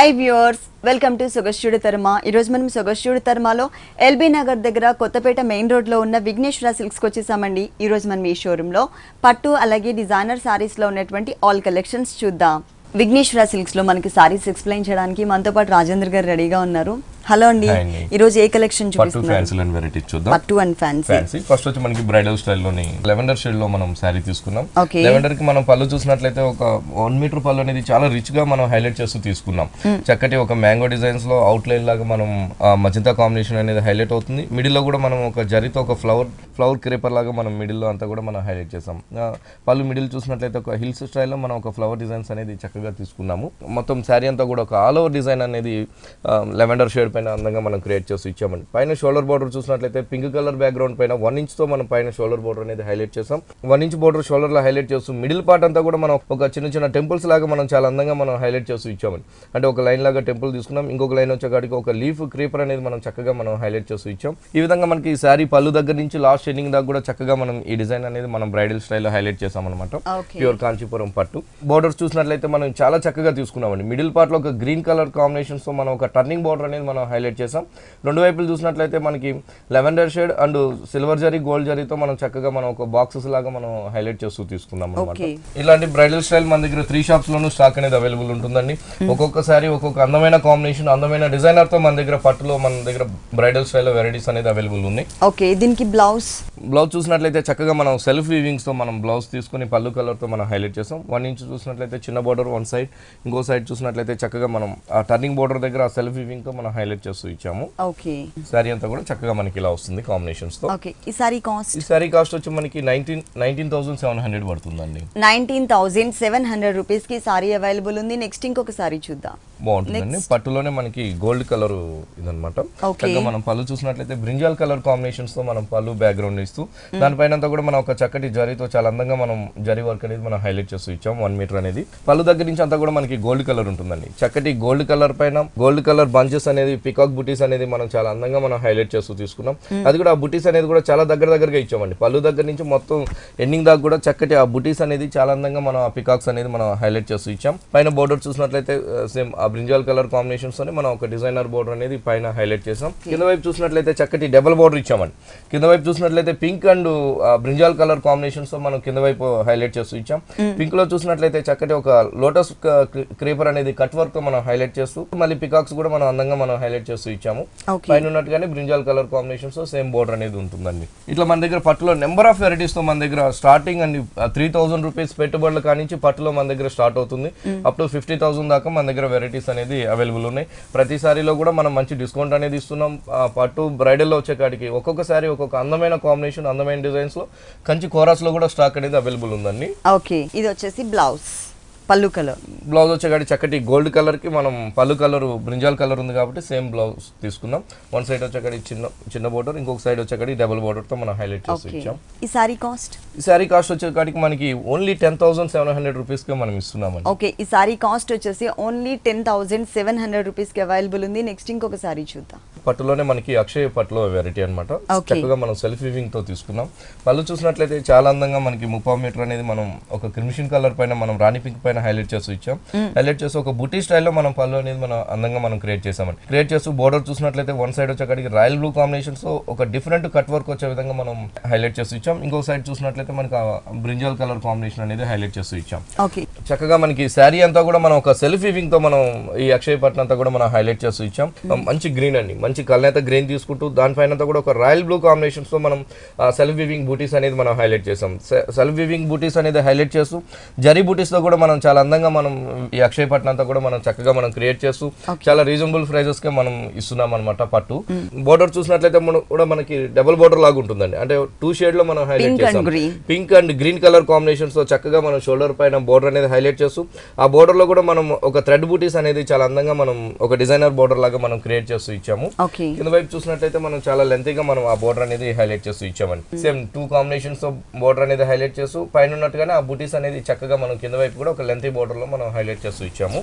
Hi viewers, welcome to సొగస్టుడి తర్మ. ఈరోజు మనం సొగస్టుడి తర్మలో ఎల్బీ నగర్ దగ్గర కొత్తపేట మెయిన్ రోడ్లో ఉన్న విఘ్నేశ్వర సిల్క్స్కి వచ్చేసామండి. ఈరోజు మనం ఈ షోరూంలో పట్టు అలాగే డిజైనర్ సారీస్లో ఉన్నటువంటి ఆల్ కలెక్షన్స్ చూద్దాం. విఘ్నేశ్వర సిల్క్స్లో మనకి సారీస్ ఎక్స్ప్లెయిన్ చేయడానికి మనతో పాటు రాజేంద్ర గారు రెడీగా ఉన్నారు. హలో అండి, ఈ రోజు ఏ కలెక్షన్ చూపిస్తున్నారు? పట్టు అండ్ ఫ్యాన్సీ. ఫస్ట్ వచ్చి మనకి బ్రైడల్ స్టైల్లోని లెవెండర్ షేడ్ లో మనం శారీ తీసుకున్నాం. లెవెండర్ కి మనం పళ్ళు చూసినట్లయితే ఒక 1 మీటర్ పళ్ళు అనేది చాలా రిచ్ గా మనం హైలైట్ చేస్తూ తీసుకున్నాం. చక్కటి ఒక మ్యాంగో డిజైన్స్ లో అవుట్ లైన్ లాగా మనం మజంతా కాంబినేషన్ అనేది హైలైట్ అవుతుంది. మిడిల్ లో కూడా మనం ఒక జరీతో ఒక ఫ్లవర్ క్రేపర్ లాగా మనం మిడిల్ లో అంతా కూడా మనం హైలైట్ చేసాం. పళ్ళు మిడిల్ చూసినట్లయితే ఒక హిల్స్ స్టైల్లో మనం ఒక ఫ్లవర్ డిజైన్స్ అనేది చక్కగా తీసుకున్నాము. మొత్తం శారీ అంతా కూడా ఒక ఆల్ ఓవర్ డిజైన్ అనేది లెవెండర్ షేడ్ పైన అందంగా మనం క్రియేట్ చేసి ఇచ్చామండి. పైన షోల్డర్ బార్డర్ చూసినట్లయితే పింక్ కలర్ బ్యాక్గ్రౌండ్ పైన 1 ఇంచ్ తో మనం పైన షోల్డర్ బార్డర్ అనేది హైలైట్ చేసాం. 1 ఇంచ్ బార్డర్ షోల్డర్ లో హైలైట్ చేస్తూ మిడిల్ పార్ట్ అంతా కూడా మనం ఒక చిన్న టెంపుల్స్ లాగా మనం చాలా అందంగా మనం హైలైట్ చేసి ఇచ్చామండి. అంటే ఒక లైన్ లాగా టెంపుల్ తీసుకున్నాం, ఇంకొక లైన్ వచ్చేకాడికి ఒక లీఫ్ క్రీపర్ అనేది మనం చక్కగా మనం హైలైట్ చేసి ఇచ్చాం. ఈ విధంగా మనకి ఈ శారీ పళ్ళు దగ్గర నుంచి లాస్ట్ ఎండింగ్ దాకా కూడా చక్కగా మనం ఈ డిజైన్ అనేది మనం బ్రైడల్ స్టైల్లో హైలైట్ చేసాం అనమాట. ప్యూర్ కాంచీపురం పట్టు. బోర్డర్స్ చూసినట్లయితే మనం చాలా చక్కగా తీసుకున్నామండి. మిడిల్ పార్ట్ లో ఒక గ్రీన్ కలర్ కాంబినేషన్స్ తో మనం ఒక టర్నింగ్ బోర్డర్ అనేది మనం హైలైట్ చేసాం. రెండు వైపులు చూసినట్లయితే మనకి lavender shade and silver zari gold జరీతో మనం చక్కగా మనం ఒక బాక్సెస్ లాగా మనం హైలైట్ చేస్తూ తీసుకున్నాం అనమాట. ఇలాంటి బ్రైడల్ స్టైల్ మన దగ్గర 3 షాప్స్ లోనూ స్టాక్ అనేది అవైలబుల్ ఉంటుందండి. ఒక్కొక్కసారి ఒక్కొక్క అందమైన కాంబినేషన్, అందమైన డిజైనర్ తో మన దగ్గర పట్టులో మన దగ్గర బ్రైడల్ స్టైల్ వెరైటీస్ అనేది అవైలబుల్ ఉన్నాయి. ఓకే, దీనికి బ్లౌజ్ చూసినట్లయితే చక్కగా మనం సెల్ఫ్ వీవింగ్స్ తో మనం బ్లౌజ్ తీసుకుని పళ్ళు కలర్ తో మనం హైలైట్ చేసాం. 1 ఇంచ్ చూసినట్లయితే చిన్న బోర్డర్ వన్ సైడ్, ఇంకో సైడ్ చూసినట్లయితే చక్కగా మనం ఆ టర్నింగ్ బోర్డర్ దగ్గర ఆ సెల్ఫ్ వీవింగ్ తో మనం హైలైట్ చేస్తూ ఇచ్చాము. ఓకే, సారీ అంతా కూడా చక్కగా మనకి ఇలా వస్తుంది కాంబినేషన్స్ తో. ఓకే, ఈ సారీ కాస్ట్ వచ్చి మనకి 19,700 పడుతుందండి. 19,700 రూపీస్ కి సారీ అవైలబుల్ ఉంది. నెక్స్ట్ ఇంకొక సారీ చూద్దాం. బాగుంటుందండి. పట్టులోనే మనకి గోల్డ్ కలర్ ఇదనమాట. చక్కగా మనం పళ్ళు చూసినట్లయితే బ్రింజాల్ కలర్ కాంబినేషన్స్ తో మనం పళ్ళు బ్యాక్గ్రౌండ్ ఇస్తూ దానిపైన కూడా మనం ఒక చక్కటి జరీతో చాలా అందంగా మనం జరీ వర్క్ అనేది మనం హైలైట్ చేస్తూ ఇచ్చాం. 1 మీటర్ అనేది పళ్ళు దగ్గర నుంచి అంతా కూడా మనకి గోల్డ్ కలర్ ఉంటుందండి. చక్కటి గోల్డ్ కలర్ పైన గోల్డ్ కలర్ బంచెస్ అనేది పికాక్ బుటీస్ అనేది మనం చాలా అందంగా మనం హైలైట్ చేస్తూ తీసుకున్నాం. అది కూడా ఆ బుటీస్ అనేది కూడా చాలా దగ్గరగా ఇచ్చామండి. పళ్ళు దగ్గర నుంచి మొత్తం ఎండింగ్ దాకా కూడా చక్కటి ఆ బుటీస్ అనేది చాలా అందంగా మనం ఆ పికాక్స్ అనేది మనం హైలైట్ చేస్తూ ఇచ్చాం. పైన బోర్డర్ చూసినట్లయితే సేమ్ ఆ బ్రింజాల్ కలర్ కాంబినేషన్స్ తోనే మనం ఒక డిజైనర్ బోర్డర్ అనేది పైన హైలైట్ చేసాం. కింద వైపు చూసినట్లయితే చక్కటి డబుల్ బోర్డర్ ఇచ్చామండి. కింద వైపు చూసినట్లయితే pink and brinjal colour combinations తో మనం కింద వైపు హైలైట్ చేస్తూ ఇచ్చాం. పింక్ లో చూసినట్లయితే చక్కటి ఒక లోటస్ క్రీపర్ అనేది కట్ వర్క్ తో మనం హైలైట్ చేస్తూ మళ్ళీ పికాక్స్ కూడా మనం అందంగా మనం హైలైట్ చేస్తూ ఇచ్చాము. పైన ఉన్నట్టుగానే బ్రింజాల్ కలర్ కాంబినేషన్స్ తో సేమ్ బోర్డర్ అనేది ఉంటుందండి. ఇట్లా మన దగ్గర పట్టులో నెంబర్ ఆఫ్ వెరైటీస్ తో మన దగ్గర స్టార్టింగ్ అండి 3,000 రూపీస్ పెట్టుబడుల కానించి పట్టులో మన దగ్గర స్టార్ట్ అవుతుంది. అప్ టు 50,000 దాకా మన దగ్గర వెరైటీస్ అనేది అవైలబుల్ ఉన్నాయి. ప్రతి సారీలో కూడా మనం మంచి డిస్కౌంట్ అనేది ఇస్తున్నాం. పట్టు బ్రైడల్ లో వచ్చే కాడికి ఒక్కొక్కసారి ఒక్కొక్క అందమైన కాంబినేషన్, అందమైన డిజైన్స్ లో కంచి కోరాస్ లో కూడా స్టాక్ అనేది అవైలబుల్ ఉందండి. ఓకే, ఇది వచ్చేసి బ్లౌజ్ పళ్ళు కలర్. బ్లౌజ్ వచ్చేకాడి చక్కటి గోల్డ్ కలర్ కి మనం పళ్ళు కలర్ బ్రింజాల్ కలర్ ఉంది కాబట్టి సేమ్ బ్లౌజ్ తీసుకున్నాం. 1 సైడ్ వచ్చేకాడి చిన్న బోర్డర్, ఇంకొక సైడ్ వచ్చేకాడి డబుల్ బోర్డర్ తో మనం హైలైట్ చేసి ఇచ్చాం. ఈ సారీ కాస్ట్ వచ్చేకాడికి మనకి ఓన్లీ 10,700 రూపీస్ కి మనం ఇస్తున్నామండి. ఓకే, ఈ సారీ కాస్ట్ వచ్చేసి ఓన్లీ 10,700 రూపీస్ కి అవైలబుల్ ఉంది. నెక్స్ట్ ఇంకొక సారీ చూద్దాం. పట్టులోనే మనకి అక్షయ పట్టులో వెరైటీ అనమాట. చక్కగా మనం సెల్ఫ్ వీవింగ్ తో తీసుకున్నాం. పళ్ళు చూసినట్లయితే చాలా అందంగా మనకి 30 మీటర్ అనేది మనం ఒక క్రిమిషన్ కలర్ పైన మనం రాణి పింక్ పైన హైలైట్ చేస్తూ ఇచ్చాం. హైలైట్ చేసి ఒక బుటీ స్టైల్లో మనం పళ్ళు అనేది మనం అందంగా మనం క్రియేట్ చేసామండి. క్రియేట్ చేస్తూ బోర్డర్ చూసినట్లయితే 1 సైడ్ వచ్చేకాడికి రాయల్ బ్లూ కాంబినేషన్స్ ఒక డిఫరెంట్ కట్ వర్క్ వచ్చే విధంగా మనం హైలైట్ చేస్తూ ఇచ్చాం. ఇంకో సైడ్ చూసినట్లయితే మనకి బ్రింజాల్ కలర్ కాంబినేషన్ అనేది హైలైట్ చేస్తూ ఇచ్చాం. చక్కగా మనకి శారీ అంతా కూడా మనం ఒక సెల్ఫ్ వీవింగ్ తో మనం ఈ అక్షయ పట్టు అంతా కూడా మనం హైలైట్ చేస్తూ ఇచ్చాం. మంచి గ్రీన్ అండి, మంచి కల్నేత గ్రీన్ తీసుకుంటూ దానిపైన కూడా ఒక రాయల్ బ్లూ కాంబినేషన్స్ తో మనం సెల్ఫ్ వీవింగ్ బూటీస్ అనేది మనం హైలైట్ చేసాం. సెల్ఫ్ వీవింగ్ బూటీస్ అనేది హైలైట్ చేస్తూ జరీ బూటీస్ తో కూడా మనం చాలా అందంగా మనం ఈ అక్షయ పట్టు అంతా కూడా మనం చక్కగా మనం క్రియేట్ చేస్తూ చాలా రీజనబుల్ ప్రైజెస్ కి మనం ఇస్తున్నాం అనమాట. పట్టు బోర్డర్ చూసినట్లయితే కూడా మనకి డబుల్ బోర్డర్ లాగా ఉంటుందండి. అంటే 2 షేడ్ లో మనం హైలైట్ చేసాం. Pink and green colour combinations తో చక్కగా మనం షోల్డర్ పైన బోర్డర్ అనేది హైలైట్ చేస్తూ ఆ బోర్డర్ లో కూడా మనం ఒక థ్రెడ్ బూటీస్ అనేది చాలా అందంగా మనం ఒక డిజైనర్ బోర్డర్ లాగా మనం క్రియేట్ చేస్తూ ఇచ్చాము. కింద వైపు చూసినట్లయితే మనం చాలా లెంతీగా మనం ఆ బోర్డర్ అనేది హైలైట్ చేస్తూ ఇచ్చామండి. సేమ్ 2 కాంబినేషన్స్ తో బోర్డర్ అనేది హైలైట్ చేస్తూ పైన ఉన్నట్టుగానే ఆ బూటీస్ అనేది చక్కగా మనం కింద వైపు కూడా ఒక లెంతీ బోర్డర్ లో మనం హైలైట్ చేస్తూ ఇచ్చాము.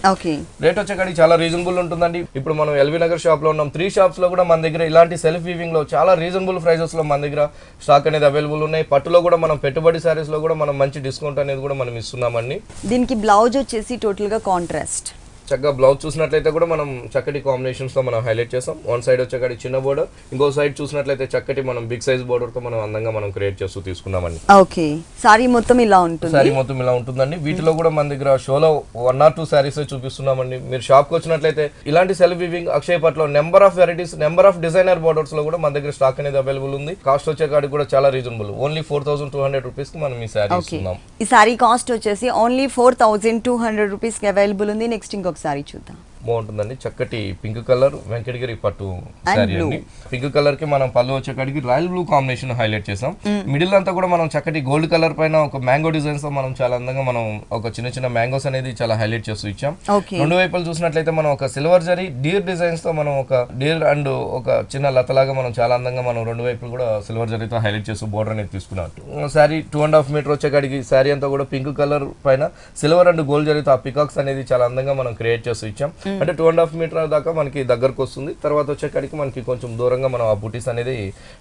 రేట్ వచ్చేకాడికి చాలా రీజనబుల్ ఉంటుందండి. ఇప్పుడు మనం ఎల్బీ నగర్ షాప్ లో ఉన్నాం. 3 షాప్స్ లో కూడా మన దగ్గర ఇలాంటి సెల్ఫ్ వీవింగ్ లో చాలా రీజనబుల్ ప్రైజెస్ లో మన దగ్గర స్టాక్ అనేది అవైలబుల్ ఉన్నాయి. పట్టులో కూడా మనం పెట్టుబడి సారీస్ లో కూడా మనం మంచి డిస్కౌంట్ అనేది కూడా మనం ఇస్తున్నామండి. దీనికి బ్లౌజ్ వచ్చేసి టోటల్ గా కాంట్రాస్ట్ చక్కగా బ్లౌజ్ చూసినట్లయితే కూడా మనం చక్కటి కాంబినేషన్స్ తో మనం హైలైట్ చేసాం. వన్ సైడ్ వచ్చేకాడి చిన్న బోర్డర్, ఇంకో సైడ్ చూసినట్లయితే చక్కటి మనం బిగ్ సైజ్ బోర్డర్ తో మనం అందంగా మనం క్రియేట్ చేస్తూ తీసుకున్నామండి. ఓకే, సారీ మొత్తం ఇలా ఉంటుంది. సారీ మొత్తం ఇలా ఉంటుందండి. వీటిలో కూడా మన దగ్గర షోలో 1 or 2 సారీస్ చూపిస్తున్నామండి. మీరు షాప్ కి వచ్చినట్లయితే ఇలాంటి సెల్ఫ్ వీవింగ్ అక్షయ్ పట్లో number of varieties, number of designer borders లో కూడా మన దగ్గర స్టాక్ అనేది అవైలబుల్ ఉంది. కాస్ట్ వచ్చేకాడికి కూడా చాలా రీజనబుల్, ఓన్లీ 4200 రూపీస్ కి మనం ఈ సారీ ఇస్తున్నాం. ఈ సారీ కాస్ట్ వచ్చేసి ఓన్లీ 4200 రూపీస్ కి అవైలబుల్ ఉంది. నెక్స్ట్ ఇంకొక సారీ చూద్దాం. బాగుంటుందండి. చక్కటి పింక్ కలర్ వెంకటగిరి పట్టు సారీ అండి. పింక్ కలర్ కి మనం పళ్ళు వచ్చేకాడికి రాయల్ బ్లూ కాంబినేషన్ హైలైట్ చేసాం. మిడిల్ అంతా కూడా మనం చక్కటి గోల్డ్ కలర్ పైన ఒక మ్యాంగో డిజైన్స్ తో మనం చాలా అందంగా మనం ఒక చిన్న చిన్న మ్యాంగోస్ అనేది చాలా హైలైట్ చేస్తూ ఇచ్చాం. రెండు వైపులు చూసినట్లయితే మనం ఒక సిల్వర్ జరీ డీర్ డిజైన్స్ తో మనం ఒక డీర్ అండ్ ఒక చిన్న లతలాగా మనం చాలా అందంగా మనం రెండు వైపులు కూడా సిల్వర్ జరీతో హైలైట్ చేస్తూ బోర్డర్ అనేది తీసుకున్నాం. సారీ 2.5 మీటర్ వచ్చేకాడికి సారీ అంతా కూడా పింక్ కలర్ పైన సిల్వర్ అండ్ గోల్డ్ జరీతో ఆ పికాక్స్ అనేది చాలా అందంగా మనం క్రియేట్ చేస్తూ ఇచ్చాం. అంటే 2.5 మీటర్ దాకా మనకి దగ్గరకు వస్తుంది. తర్వాత వచ్చేకాడికి మనకి కొంచెం దూరంగా మనం ఆ బూటీస్ అనేది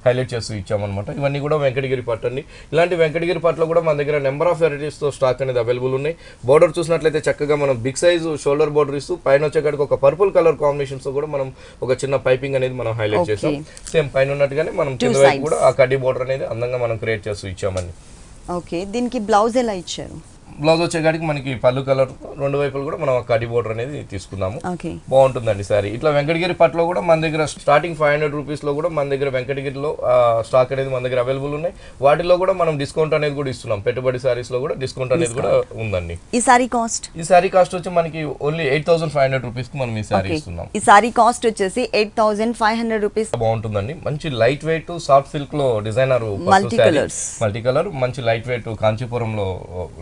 హైలైట్ చేస్తూ ఇచ్చామన్నమాట. ఇవన్నీ కూడా వెంకటగిరి పట్టు అండి. ఇలాంటి వెంకటగిరి పట్టులో కూడా మన దగ్గర నెంబర్ ఆఫ్ వెరైటీస్ తో స్టాక్ అనేది అవైలబుల్ ఉన్నాయి. బోర్డర్ చూసినట్లయితే చక్కగా మనం బిగ్ సైజ్ షోల్డర్ బోర్డర్ ఇస్తూ పైన వచ్చేకాడికి ఒక పర్పుల్ కలర్ కాంబినేషన్స్ తో కూడా మనం ఒక చిన్న పైపింగ్ అనేది మనం హైలైట్ చేసాం. సేమ్ పైన ఉన్నట్టుగానే మనం కింద వైపు కూడా ఆ కడ్డీ బోర్డర్ అనేది అందంగా మనం క్రియేట్ చేస్తూ ఇచ్చామండి. ఓకే, దీనికి బ్లౌజ్ ఎలా ఇచ్చారు? బ్లౌజ్ వచ్చేకాడికి మనకి పళ్ళు కలర్ రెండు వైపులు కూడా మనం కడ్డీ బోర్డర్ అనేది తీసుకున్నాము. బాగుంటుందండి సారీ. ఇట్లా వెంకటగిరి పట్టులో కూడా మన దగ్గర స్టార్టింగ్ 500 రూపీస్ లో కూడా మన దగ్గర వెంకటగిరిలో స్టాక్ అనేది మన దగ్గర అవైలబుల్ ఉన్నాయి. వాటిలో కూడా మనం డిస్కౌంట్ అనేది కూడా ఇస్తున్నాం. పెట్టుబడి సారీస్ లో కూడా డిస్కౌంట్ అనేది కూడా ఉందండి. ఈ సారీ కాస్ట్ వచ్చి మనకి ఓన్లీ 8500 రూపీస్ కి మనం ఈ సారీ ఇస్తున్నాం. ఈ సారీ కాస్ట్ వచ్చేసి 8500 రూపీస్. బాగుంటుందండి. మంచి లైట్ వెయిట్ సాఫ్ట్ సిల్క్ లో డిజైనర్ మల్టీ కలర్ మంచి లైట్ వెయిట్ కాంచీపురం లో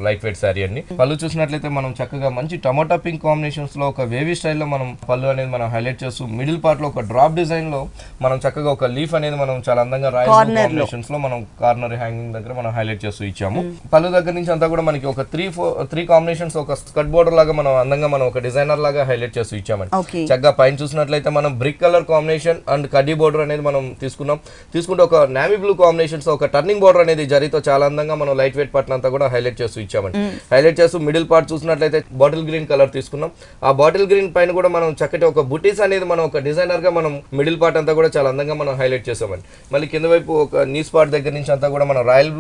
లైట్ వెయిట్ సారీ అండి. పళ్ళు చూసినట్లయితే మనం చక్కగా మంచి టమాటా పింక్ కాంబినేషన్స్ లో ఒక వేవీ స్టైల్ లో మనం పళ్ళు అనేది మనం హైలైట్ చేస్తూ మిడిల్ పార్ట్ లో ఒక డ్రాప్ డిజైన్ లో మనం చక్కగా ఒక లీఫ్ అనేది మనం చాలా అందంగా రాయల్ కాంబినేషన్స్ లో మనం కార్నర్ హ్యాంగింగ్ దగ్గర మనం హైలైట్ చేస్తూ ఇచ్చాము. పళ్ళు దగ్గర నుంచి అంతా కూడా మనకి ఒక 3 కాంబినేషన్స్ ఒక స్కర్ట్ బోర్డర్ లాగా మనం అందంగా మనం ఒక డిజైనర్ లాగా హైలైట్ చేస్తూ ఇచ్చామండి. చక్కగా పైన చూసినట్లయితే మనం బ్రిక్ కలర్ కాంబినేషన్ అండ్ కడ్డీ బోర్డర్ అనేది మనం తీసుకుంటే ఒక నావీ బ్లూ కాంబినేషన్స్ ఒక టర్నింగ్ బోర్డర్ అనేది జరీతో చాలా అందంగా మనం లైట్ వెయిట్ పార్ట్ అంతా కూడా హైలైట్ చేస్తూ ఇచ్చామండి. హైలైట్ చేస్తూ మిడిల్ పార్ట్ చూసినట్లయితే బాటిల్ గ్రీన్ కలర్ తీసుకున్నాం. ఆ బాటిల్ గ్రీన్ పైన కూడా మనం చక్కటి ఒక బుటీస్ అనేది మనం ఒక డిజైనర్ గా మనం మిడిల్ పార్ట్ అంతా కూడా చాలా అందంగా మనం హైలైట్ చేసామండి. మళ్ళీ కింద వైపు ఒక నీస్ పార్ట్ దగ్గర నుంచి అంతా కూడా మనం రాయల్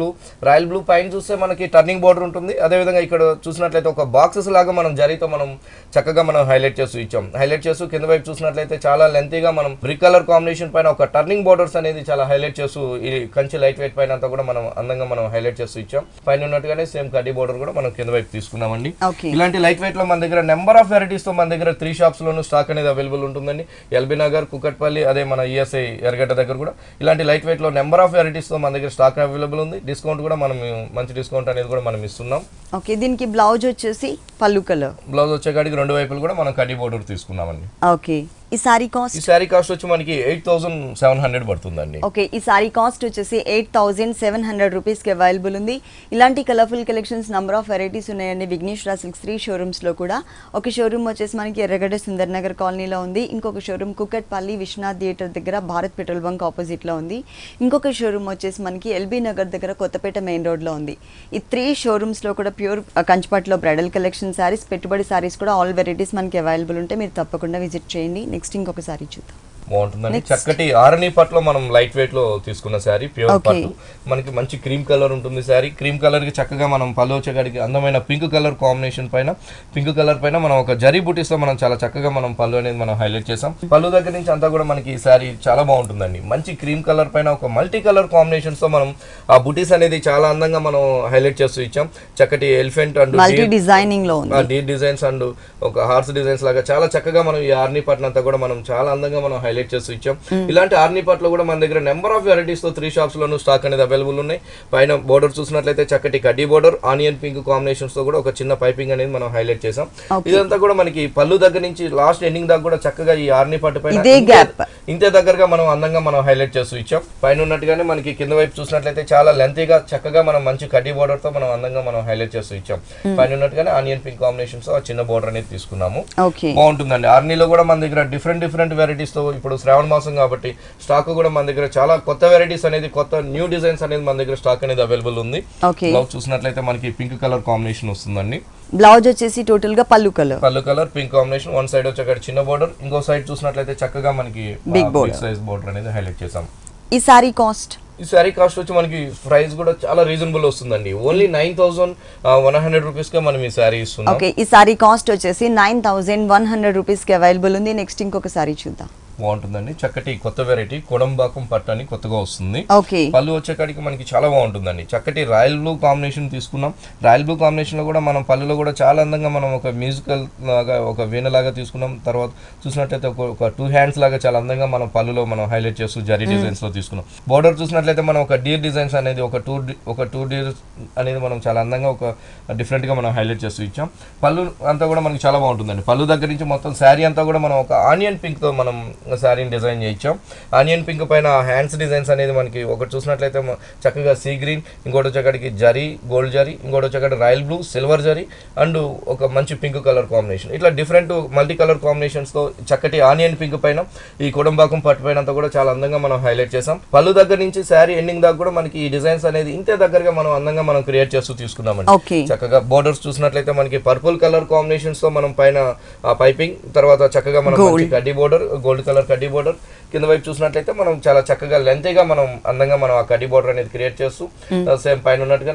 బ్లూ పైన చూస్తే మనకి టర్నింగ్ బోర్డర్ ఉంటుంది. అదేవిధంగా ఇక్కడ చూసినట్లయితే ఒక బాక్సెస్ లాగా మనం జరీతో మనం చక్కగా మనం హైలైట్ చేస్తూ ఇచ్చాం. హైలైట్ చేస్తూ కింద వైపు చూసినట్లయితే చాలా లెంతీగా మనం బ్రిక్ కలర్ కాంబినేషన్ పైన ఒక టర్నింగ్ బోర్డర్స్ అనేది చాలా హైలైట్ చేస్తూ ఈ కంచి లైట్ వెయిట్ పైన అంతా కూడా మనం అందంగా మనం హైలైట్ చేస్తూ ఇచ్చాం. పైన ఉన్నట్టుగానే సేమ్ కడ్డీ బోర్డర్ కూడా మనం కింద వైపు తీసుకున్నామండి. ఇలాంటి లైట్ వెయిట్ లో మన దగ్గర నెంబర్ ఆఫ్ వెరైటీస్ తో మన దగ్గర 3 షాప్స్ లోను స్టాక్ అనేది అవైలబుల్ ఉంటుందండి. ఎల్బీ నగర్, కుకట్పల్లి, అదే మన ఈఎస్ఐ ఎర్రగడ్డ దగ్గర కూడా ఇలాంటి లైట్ వెయిట్ లో నెంబర్ ఆఫ్ వెరైటీస్ తో మన దగ్గర స్టాక్ అవైలబుల్ ఉంది. డిస్కౌంట్ కూడా మనం మంచి డిస్కౌంట్ అనేది కూడా మనం ఇస్తున్నాం. ఓకే, దీనికి బ్లౌజ్ వచ్చేసి పళ్ళు కలర్. బ్లౌజ్ వచ్చేకాడికి రెండు వైపులు కూడా మనం కడ్డీ బోర్డర్ తీసుకున్నామండి. ఓకే, ఈ సారీ కాస్ట్ వచ్చి మనకి 8700 పడుతుందండి. ఓకే, ఈ సారీ కాస్ట్ వచ్చేసి 8700 రూపీస్ కి అవైలబుల్ ఉంది. ఇలాంటి colourful collections number of varieties ఉన్నాయండి విఘ్నేశ్వర సిల్క్స్ 3 షోరూమ్స్ లో కూడా. ఒక షోరూమ్ వచ్చేసి మనకి ఎర్రగడ్డ సుందర్ నగర్ కాలనీలో ఉంది. ఇంకొక షోరూమ్ కుకట్పల్లి విశ్వనాథ్ థియేటర్ దగ్గర భారత్ పెట్రోల్ బంక్ ఆపోజిట్ లో ఉంది. ఇంకొక షోరూమ్ వచ్చేసి మనకి ఎల్బీ నగర్ దగ్గర కొత్తపేట మెయిన్ రోడ్ లో ఉంది. ఈ 3 షోరూమ్స్ లో కూడా ప్యూర్ కంచిపట్లో బ్రైడల్ కలెక్షన్ సారీస్, పెట్టుబడి సారీస్ కూడా ఆల్ వెరైటీస్ మనకి అవైలబుల్ ఉంటాయి. మీరు తప్పకుండా విజిట్ చేయండి. నెక్స్ట్ ఇంకొకసారి చూద్దాం. బాగుంటుందండి. చక్కటి ఆరణి పట్టులో మనం లైట్ వెయిట్ లో తీసుకున్న శారీ ప్యూర్ పట్టు. మనకి మంచి క్రీమ్ కలర్ ఉంటుంది శారీ. క్రీమ్ కలర్ కి చక్కగా మనం పళ్ళు వచ్చేకాడికి అందమైన పింక్ కలర్ కాంబినేషన్ పైన మనం ఒక జరీ బూటీస్ లో మనం చాలా చక్కగా మనం పళ్ళు అనేది మనం హైలైట్ చేసాం. పళ్ళు దగ్గర నుంచి అంతా కూడా మనకి ఈ శారీ చాలా బాగుంటుందండి. మంచి క్రీమ్ కలర్ పైన ఒక మల్టీ కలర్ కాంబినేషన్స్ తో మనం ఆ బూటీస్ అనేది చాలా అందంగా మనం హైలైట్ చేస్తూ ఇచ్చాం. చక్కటి ఎలిఫెంట్ అండ్ డిజైనింగ్ లో డీర్ డిజైన్స్ అండ్ ఒక హార్స్ డిజైన్స్ లాగా చాలా చక్కగా మనం ఈ ఆర్ని పట్టు అంతా కూడా మనం చాలా అందంగా మనం హైలైట్ చేస్తూ ఇచ్చాం. ఇలాంటి ఆర్ని పట్లో కూడా మన దగ్గర నెంబర్ ఆఫ్ వెరైటీస్ తో 3 షాప్స్ లోను స్టాక్ అనేది అవైలబుల్ ఉన్నాయి. పైన బోర్డర్ చూసినట్లయితే చక్కటి కడ్డీ బోర్డర్ ఆనియన్ పింక్ కాంబినేషన్స్ తో కూడా ఒక చిన్న పైపింగ్ అనేది మనం హైలైట్ చేసాం. ఇదంతా కూడా మనకి పళ్ళు దగ్గర నుంచి లాస్ట్ ఎండింగ్ దాకా కూడా చక్కగా ఈ ఆర్ని పట్టు పైన ఇంతే దగ్గరగా మనం అందంగా మనం హైలైట్ చేస్తూ ఇచ్చాం. పైన ఉన్నట్టుగానే మనకి కింద వైపు చూసినట్లయితే చాలా లెంతీగా చక్కగా మనం మంచి కడ్డీ బోర్డర్ తో మనం అందంగా మనం హైలైట్ చేస్తూ ఇచ్చాం. పైన ఉన్నట్టుగానే ఆనియన్ పింక్ కాంబినేషన్స్ తో చిన్న బోర్డర్ అనేది తీసుకున్నాము. బాగుంటుందండి. ఆర్నీలో కూడా మన దగ్గర డిఫరెంట్ వెరైటీస్ తో ఇప్పుడు ఇప్పుడు శ్రావణ మాసం కాబట్టి స్టాక్ కూడా మన దగ్గర చాలా కొత్త వెరైటీస్ అనేది, కొత్త న్యూ డిజైన్స్ అనేది మన దగ్గర స్టాక్ అనేది అవైలబుల్ ఉంది. బ్లౌజ్ చూసినట్లయితే మనకి పింక్ కలర్ కాంబినేషన్ వస్తుందండి. బ్లౌజ్ వచ్చేసి టోటల్ గా పళ్ళు colour pink combination. One side వచ్చి అక్కడ చిన్న బోర్డర్, ఇంకో సైడ్ చూసినట్లయితే చక్కగా మనకి బిగ్ సైజ్ బోర్డర్ అనేది హైలైట్ చేసాం. ఈ సారీ కాస్ట్ వచ్చి మనకి ప్రైస్ కూడా చాలా రీజనబుల్ వస్తుందండి. ఓన్లీ 9100 రూపీస్ గా మనం ఈ సారీ ఇస్తున్నాం. ఓకే, ఈ సారీ కాస్ట్ వచ్చేసి 9100 రూపీస్ కి అవైలబుల్ ఉంది. నెక్స్ట్ ఇంకొక సారీ చూద్దాం. బాగుంటుందండి, చక్కటి కొత్త వెరైటీ కొడంబాకం పట్టు అని కొత్తగా వస్తుంది. పళ్ళు వచ్చేకాడికి మనకి చాలా బాగుంటుందండి. చక్కటి రాయల్ బ్లూ కాంబినేషన్ తీసుకున్నాం. రాయల్ బ్లూ కాంబినేషన్ లో కూడా మనం పళ్ళులో కూడా చాలా అందంగా మనం ఒక మ్యూజికల్ లాగా ఒక వీణ లాగా తీసుకున్నాం. తర్వాత చూసినట్లయితే ఒక 2 హ్యాండ్స్ లాగా చాలా అందంగా మనం పళ్ళులో మనం హైలైట్ చేస్తూ జరీ డిజైన్స్ లో తీసుకున్నాం. బోర్డర్ చూసినట్లయితే మనం ఒక డీర్ డిజైన్స్ అనేది ఒక టూ డీర్ అనేది మనం చాలా అందంగా ఒక డిఫరెంట్ గా మనం హైలైట్ చేస్తూ ఇచ్చాం. పళ్ళు అంతా కూడా మనకి చాలా బాగుంటుందండి. పళ్ళు దగ్గర నుంచి మొత్తం శారీ అంతా కూడా మనం ఒక ఆనియన్ పింక్ తో మనం శారీని డిజైన్ చేయించాం. ఆనియన్ పింక్ పైన హ్యాండ్స్ డిజైన్స్ అనేది మనకి ఒకటి చూసినట్లయితే చక్కగా సీ గ్రీన్, ఇంకోటి వచ్చేకాడికి జరీ గోల్డ్ జరీ, ఇంకోటి వచ్చేకాడి రాయల్ బ్లూ సిల్వర్ జరీ అండ్ ఒక మంచి పింక్ కలర్ కాంబినేషన్. ఇట్లా డిఫరెంట్ మల్టీ కలర్ కాంబినేషన్స్ తో చక్కటి ఆనియన్ పింక్ పైన ఈ కొడంబాకం పట్టు పైన అంతా కూడా చాలా అందంగా మనం హైలైట్ చేసాం. పళ్ళు దగ్గర నుంచి శారీ ఎండింగ్ దాకా కూడా మనకి ఈ డిజైన్స్ అనేది ఇంతే దగ్గరగా మనం అందంగా మనం క్రియేట్ చేస్తూ తీసుకున్నామండి. చక్కగా బోర్డర్స్ చూసినట్లయితే మనకి పర్పుల్ కలర్ కాంబినేషన్స్ తో మనం పైన పైపింగ్, తర్వాత చక్కగా మనం కడ్డీ బోర్డర్, గోల్డ్ కలర్ కడ్డీ బోర్డర్, కింద వైపు చూసినట్లయితే మనం చాలా చక్కగా లెంతీగా మనం అందంగా మనం ఆ కడ్డీ బోర్డర్ అనేది క్రియేట్ చేస్తూ సేమ్ పైన ఉన్నట్టుగా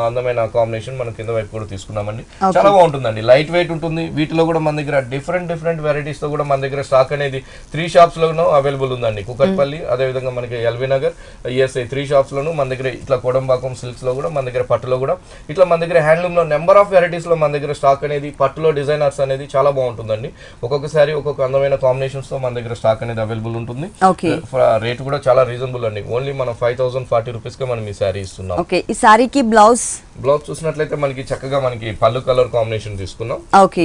అందమైన కాంబినేషన్ మనం కింద వైపు కూడా తీసుకున్నామండి. చాలా బాగుంటుందండి, లైట్ వెయిట్ ఉంటుంది. వీటిలో కూడా మన దగ్గర డిఫరెంట్ వెరైటీస్ తో కూడా మన దగ్గర స్టాక్ అనేది 3 షాప్స్ లోనూ అవైలబుల్ ఉందండి. కుకట్పల్లి, అదే విధంగా మనకి ఎల్బీ నగర్, ఈఎస్ఐ 3 షాప్స్ లోను మన దగ్గర ఇట్లా కోడంబాకం సిల్క్స్ లో కూడా మన దగ్గర పట్టులో కూడా ఇట్లా మన దగ్గర హ్యాండ్లూమ్ లో నెంబర్ ఆఫ్ వెరైటీస్ లో మన దగ్గర స్టాక్ అనేది పట్టులో డిజైనర్స్ అనేది చాలా బాగుంటుందండి. ఒక్కొక్కసారి ఒక్కొక్క అందమైన కాంబినేషన్స్ తో మన దగ్గర స్టాక్ అనేది అవైలబుల్ ఉంటుంది. రేట్ కూడా చాలా రీజనబుల్ అండి. ఓన్లీ మనం 5040 రూపీస్ కి మనం ఈ సారీ ఇస్తున్నాం. ఈ సారీకి బ్లౌజ్ చూసినట్లయితే మనకి చక్కగా మనకి పళ్ళు కలర్ కాంబినేషన్ తీసుకున్నాం.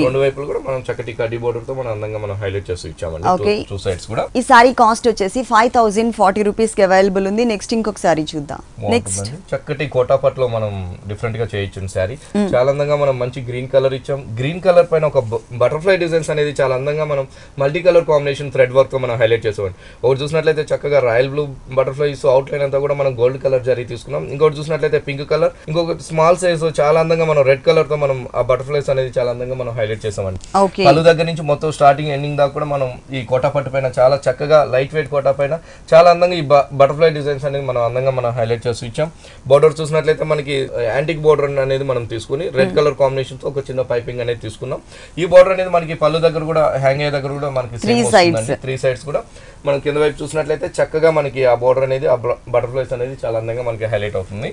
రెండు వైపులు కూడా మనం చక్కటి కడ్డీ బోర్డర్ తో మనం అందంగా మనం హైలైట్ చేసి ఇచ్చామండి. 2 సైడ్స్ కూడా. ఈ సారీ కాస్ట్ వచ్చేసి 5040 రూపీస్ కి అవైలబుల్ ఉంది. నెక్స్ట్ ఇంకొక సారీ చూద్దాం. నెక్స్ట్ చక్కటి కోటాపట్లో మనం డిఫరెంట్ గా చేయించిన సారీ చాలా అందంగా మనం మంచి గ్రీన్ కలర్ ఇచ్చాం. గ్రీన్ కలర్ పైన ఒక బటర్ఫ్లై డిజైన్స్ అనేది చాలా అందంగా మనం multi colour combination thread work తో మనం హైలైట్ చేసామండి. ఒకటి చూసినట్లయితే చక్కగా royal blue butterflies out line అంతా కూడా మనం గోల్డ్ కలర్ జరీ తీసుకున్నాం. ఇంకోటి చూసినట్లయితే పింక్ కలర్, ఇంకొక స్మాల్ సైజ్ చాలా అందంగా మనం రెడ్ కలర్ తో మనం ఆ బటర్ఫ్లైస్ అనేది చాలా అందంగా మనం హైలైట్ చేసామండి. పళ్ళు దగ్గర నుంచి మొత్తం స్టార్టింగ్ ఎండింగ్ దాకా కూడా మనం ఈ కోటా పట్టు పైన చాలా చక్కగా లైట్ వెయిట్ కోటా పైన చాలా అందంగా ఈ బటర్ఫ్లై డిజైన్స్ అనేది మనం అందంగా మనం హైలైట్ చేసి ఇచ్చాం. బోర్డర్ చూసినట్లయితే మనకి యాంటిక్ బోర్డర్ అనేది మనం తీసుకుని రెడ్ కలర్ కాంబినేషన్ తో ఒక చిన్న పైపింగ్ అనేది తీసుకున్నాం. ఈ బోర్డర్ అనేది మనకి పళ్ళు దగ్గర కూడా హ్యాంగ్ అయ్యే దగ్గర కూడా మనకి 3 సైడ్స్ కూడా మనం కింద వైపు చూసినట్లయితే చక్కగా మనకి ఆ బోర్డర్ అనేది ఆ బటర్ఫ్లైస్ అనేది చాలా అందంగా మనకి హైలైట్ అవుతుంది.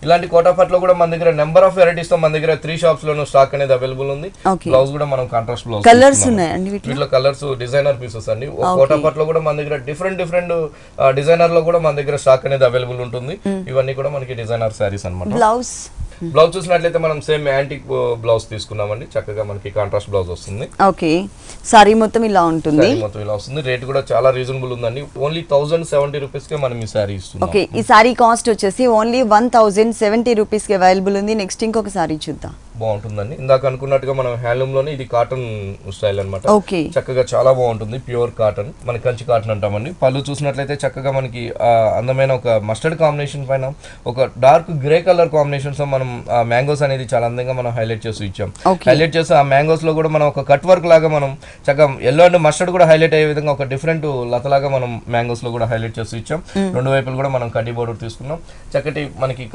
ఇలాంటి కోటాపట్లో కూడా మన దగ్గర నెంబర్ ఆఫ్ వెరైటీస్ తో మన దగ్గర 3 షాప్స్ లోను స్టాక్ అనేది అవైలబుల్ ఉంది. బ్లౌజ్ కూడా మనం కాంట్రాస్ట్ బ్లౌజ్, కలర్స్ ఉన్నాయండి వీటిలో కలర్స్ డిజైనర్ పీసెస్ అండి. కోటాపట్లో కూడా మన దగ్గర డిఫరెంట్ డిజైనర్ లో కూడా మన దగ్గర స్టాక్ అనేది అవైలబుల్ ఉంటుంది. ఇవన్నీ కూడా మనకి డిజైనర్ సారీస్ అన్నమాట. బ్లౌజ్ చూసినట్లయితే మనం సేమ్ యాంటిక్ బ్లౌజ్ తీసుకున్నామండి. చక్కగా మనకి కాంట్రాస్ట్ బ్లౌజ్ వస్తుంది. సారీ మొత్తం ఇలా ఉంటుంది. రేట్ కూడా చాలా రీజనబుల్ ఉందండి. ఓన్లీ 1070 రూపీస్ కే మనం ఈ సారీ ఇస్తున్నాం. ఈ సారీ కాస్ట్ వచ్చేసి ఓన్లీ 1070 రూపీస్ కి అవైలబుల్ ఉంది. నెక్స్ట్ ఇంకొక సారీ చూద్దాం. బాగుంటుందండి, ఇందాక అనుకున్నట్టుగా మనం హ్యాండ్లూమ్ లోనే ఇది కాటన్ స్టైల్ అనమాట. చక్కగా చాలా బాగుంటుంది, ప్యూర్ కాటన్, మన కంచి కాటన్ అంటామండి. పళ్ళు చూసినట్లయితే చక్కగా మనకి అందమైన ఒక మస్టర్డ్ కాంబినేషన్ పైన ఒక డార్క్ గ్రే కలర్ కాంబినేషన్స్ మనం మ్యాంగోస్ అనేది చాలా అందంగా మనం హైలైట్ చేసి ఇచ్చాం. హైలైట్ చేసి ఆ మ్యాంగోస్ లో కూడా మనం ఒక కట్ వర్క్ లాగా మనం చక్కగా ఎల్లో అండ్ మస్టర్డ్ కూడా హైలైట్ అయ్యే విధంగా ఒక డిఫరెంట్ లతలాగా మనం మ్యాంగోస్ లో కూడా హైలైట్ చేసి ఇచ్చాం. రెండు వైపులు కూడా మనం కడ్డీ బోర్డర్ తీసుకున్నాం. చక్కటి మనకి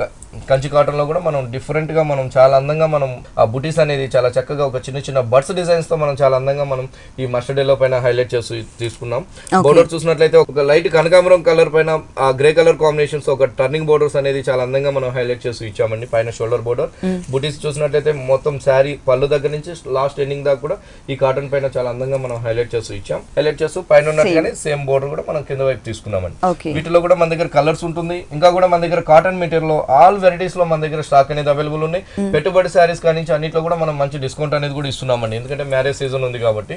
కంచి కాటన్ లో కూడా మనం డిఫరెంట్ గా మనం చాలా అందంగా మనం ఆ బుటీస్ అనేది చాలా చక్కగా ఒక చిన్న బర్డ్స్ డిజైన్స్ తో మనం చాలా అందంగా మనం ఈ మస్టర్డ్ ఎల్లో పైన హైలైట్ చేసి తీసుకున్నాం. బోర్డర్ చూసినట్లయితే ఒక లైట్ కనకాంబరం కలర్ పైన ఆ గ్రే కలర్ కాంబినేషన్స్ ఒక టర్నింగ్ బోర్డర్స్ అనేది చాలా అందంగా మనం హైలైట్ చేసి ఇచ్చామండి. పైన షోల్డర్ బోర్డర్ బుటీస్ చూసినట్లయితే మొత్తం శారీ పళ్ళు దగ్గర నుంచి లాస్ట్ ఎండింగ్ దాకా కూడా ఈ కాటన్ పైన చాలా అందంగా మనం హైలైట్ చేసి ఇచ్చాం. హైలైట్ చేస్తూ పైన ఉన్నట్టుగానే సేమ్ బోర్డర్ కూడా మనం కింద వైపు తీసుకున్నామండి. వీటిలో కూడా మన దగ్గర కలర్స్ ఉంటుంది. ఇంకా కూడా మన దగ్గర కాటన్ మెటీరియల్ లో ఆల్ వెరైటీస్ లో మన దగ్గర స్టాక్ అనేది అవైలబుల్ ఉన్నాయి. పెట్టుబడి శారీస్ కానీ అన్నిట్లో కూడా మనం మంచి డిస్కౌంట్ అనేది కూడా ఇస్తున్నామండి. ఎందుకంటే మ్యారేజ్ సీజన్ ఉంది కాబట్టి